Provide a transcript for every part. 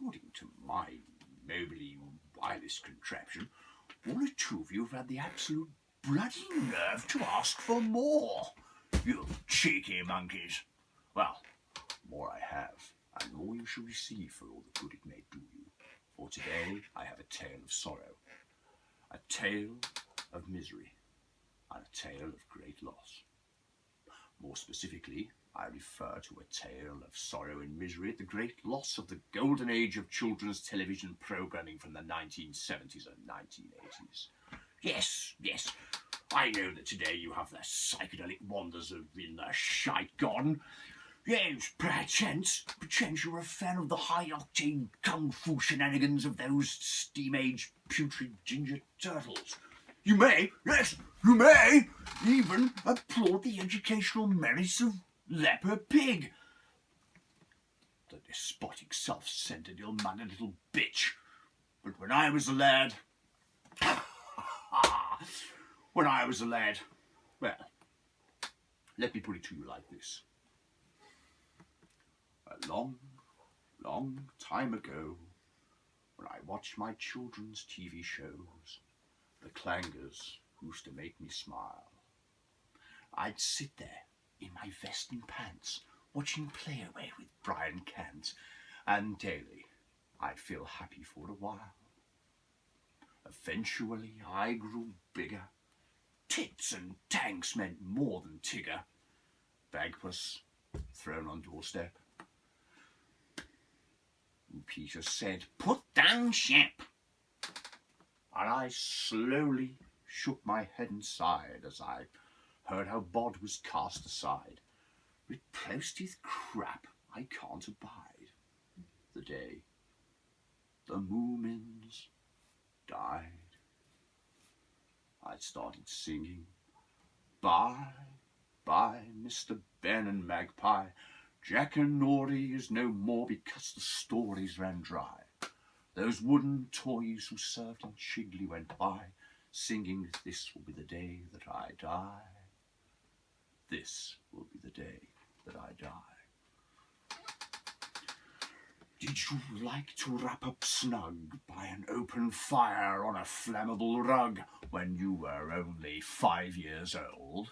according to my mobily wireless contraption, one or two of you have had the absolute bloody nerve to ask for more. You cheeky monkeys. Well, more I have, and more you shall receive for all the good it may do you. For today I have a tale of sorrow, a tale of misery, and a tale of great loss. More specifically, I refer to a tale of sorrow and misery at the great loss of the golden age of children's television programming from the 1970s and 1980s. Yes, I know that today you have the psychedelic wonders of in the shite gone. Yes, perchance you're a fan of the high-octane kung fu shenanigans of those steam-age putrid ginger turtles. You may even applaud the educational merits of Leper Pig. The despotic, self-centered, ill-mannered little bitch. But when I was a lad... well, let me put it to you like this. A long, long time ago, when I watched my children's TV shows, the clangers used to make me smile. I'd sit there in my vest and pants, watching Play Away with Brian Cant, and daily I'd feel happy for a while. Eventually I grew bigger. Tits and tanks meant more than Tigger. Bagpuss thrown on doorstep. And Peter said, "Put down Shep." And I slowly shook my head and sighed as I heard how Bod was cast aside with close-teeth crap I can't abide. The day the Moomins died, I started singing, "Bye, bye, Mr. Ben and Magpie. Jack and Nori is no more because the stories ran dry. Those wooden toys who served in Chigley went by, singing, this will be the day that I die. This will be the day that I die." Did you like to wrap up snug by an open fire on a flammable rug when you were only 5 years old?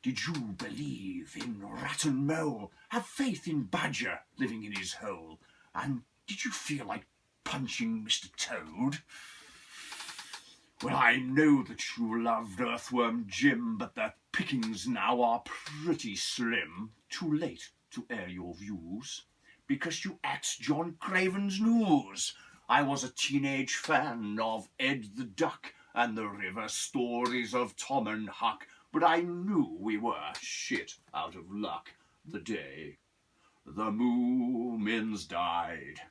Did you believe in rat and mole, have faith in Badger living in his hole, and did you feel like punching Mr. Toad? Well, I know that you loved Earthworm Jim, but the pickings now are pretty slim. Too late to air your views, because you axed John Craven's news. I was a teenage fan of Ed the Duck and the river stories of Tom and Huck, but I knew we were shit out of luck the day the Moomins died.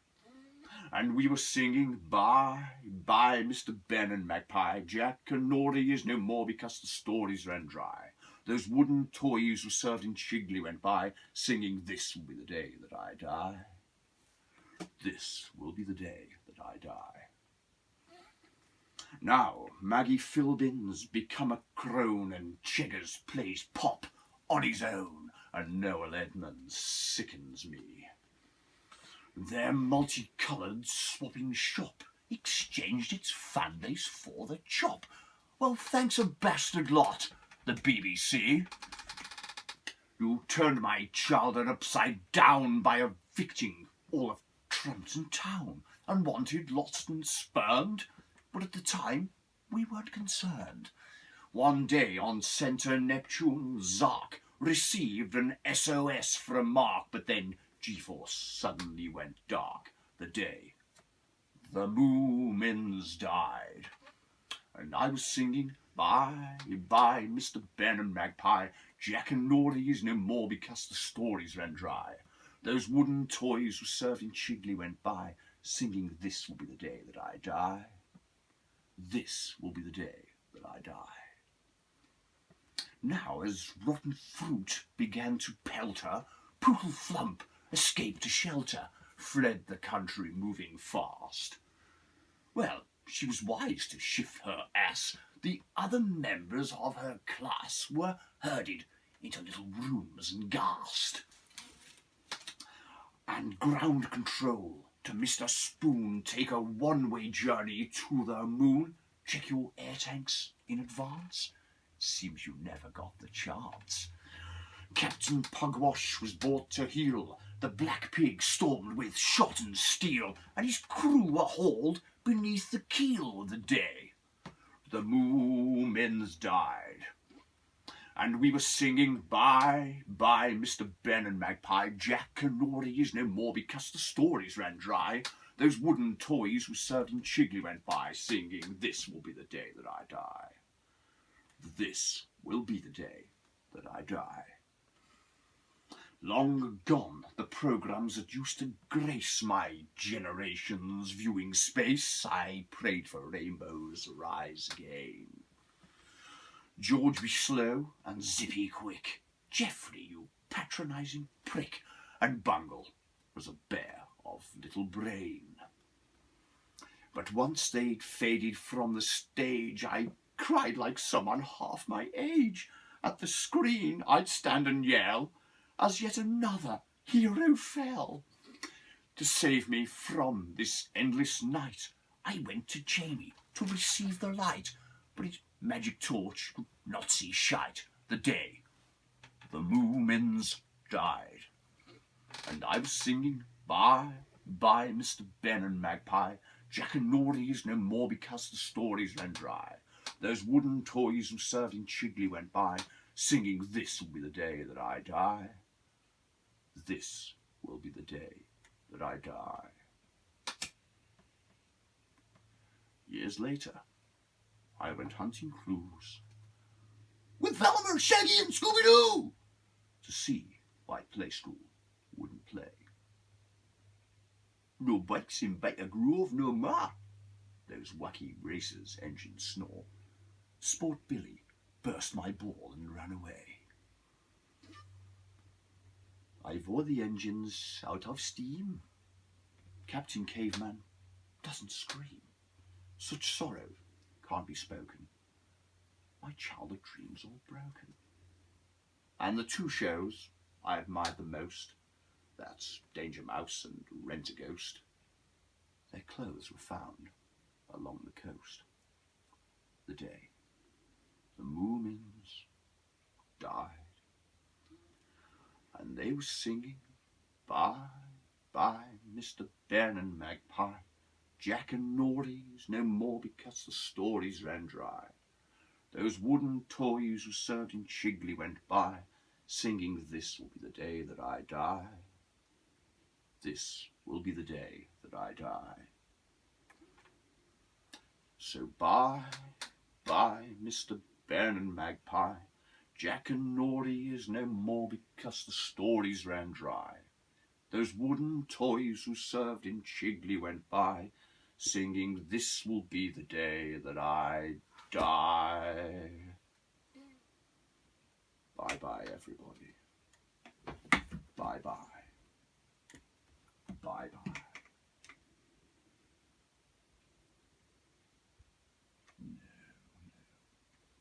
And we were singing, "Bye, bye, Mr. Ben and Magpie. Jack and Nori is no more because the stories ran dry. Those wooden toys who served in Chigley went by, singing, this will be the day that I die. This will be the day that I die." Now Maggie Philbin's become a crone and Cheggers plays pop on his own, and Noel Edmonds sickens me. Their multicoloured swapping shop exchanged its fan base for the chop. Well, thanks a bastard lot, the BBC. You turned my childhood upside down by evicting all of Trumpton Town and wanted lost and spurned, but at the time we weren't concerned. One day on Centre Neptune, Zark received an SOS from Mark, but then G-Force suddenly went dark the day the Moomins died. And I was singing, "Bye, bye, Mr. Ben and Magpie. Jack and Nori is no more because the stories ran dry. Those wooden toys who served in Chigley went by, singing, this will be the day that I die. This will be the day that I die." Now, as rotten fruit began to pelt her, Poodle Flump escaped to shelter, fled the country moving fast. Well, she was wise to shift her ass. The other members of her class were herded into little rooms and gassed. And ground control To Mr. Spoon, take a one-way journey to the moon. Check your air tanks in advance. Seems you never got the chance. Captain Pugwash was brought to heel. The Black Pig stormed with shot and steel, and his crew were hauled beneath the keel the day the Moomins died. And we were singing, bye, bye, Mr. Ben and Magpie. Jack Canary is no more because the stories ran dry. Those wooden toys who served in Chigley went by, singing, this will be the day that I die. This will be the day that I die. Long gone, the programmes that used to grace my generation's viewing space. I prayed for rainbows rise again. George be slow and Zippy quick. Geoffrey, you patronising prick. And Bungle was a bear of little brain. But once they'd faded from the stage, I cried like someone half my age. At the screen I'd stand and yell, as yet another hero fell. To save me from this endless night, I went to Jamie to receive the light, but his magic torch could not see shite. The day the Moomins died, and I was singing, bye, bye, Mr. Ben and Magpie. Jack and Nori is no more because the stories ran dry. Those wooden toys who served in Chigley went by, singing, this will be the day that I die. This will be the day that I die. Years later, I went hunting clues with Velma, Shaggy and Scooby-Doo to see why Play School wouldn't play. No bikes in Baker Grove no more. Those wacky racers' engines snore. Sport Billy burst my ball and ran away. I've all the engines out of steam. Captain Caveman doesn't scream. Such sorrow can't be spoken. My childhood dreams all broken. And the two shows I admired the most, that's Danger Mouse and Rent a Ghost, their clothes were found along the coast. The day the Moomins died. And they were singing, bye, bye, Mr. Ben and Magpie. Jack and Nori is no more because the stories ran dry. Those wooden toys who served in Chigley went by, singing, this will be the day that I die. This will be the day that I die. So bye, bye, Mr. Ben and Magpie. Jack and Nori is no more because the stories ran dry. Those wooden toys who served in Chigley went by, singing, this will be the day that I die. Bye-bye, everybody. Bye-bye. Bye-bye.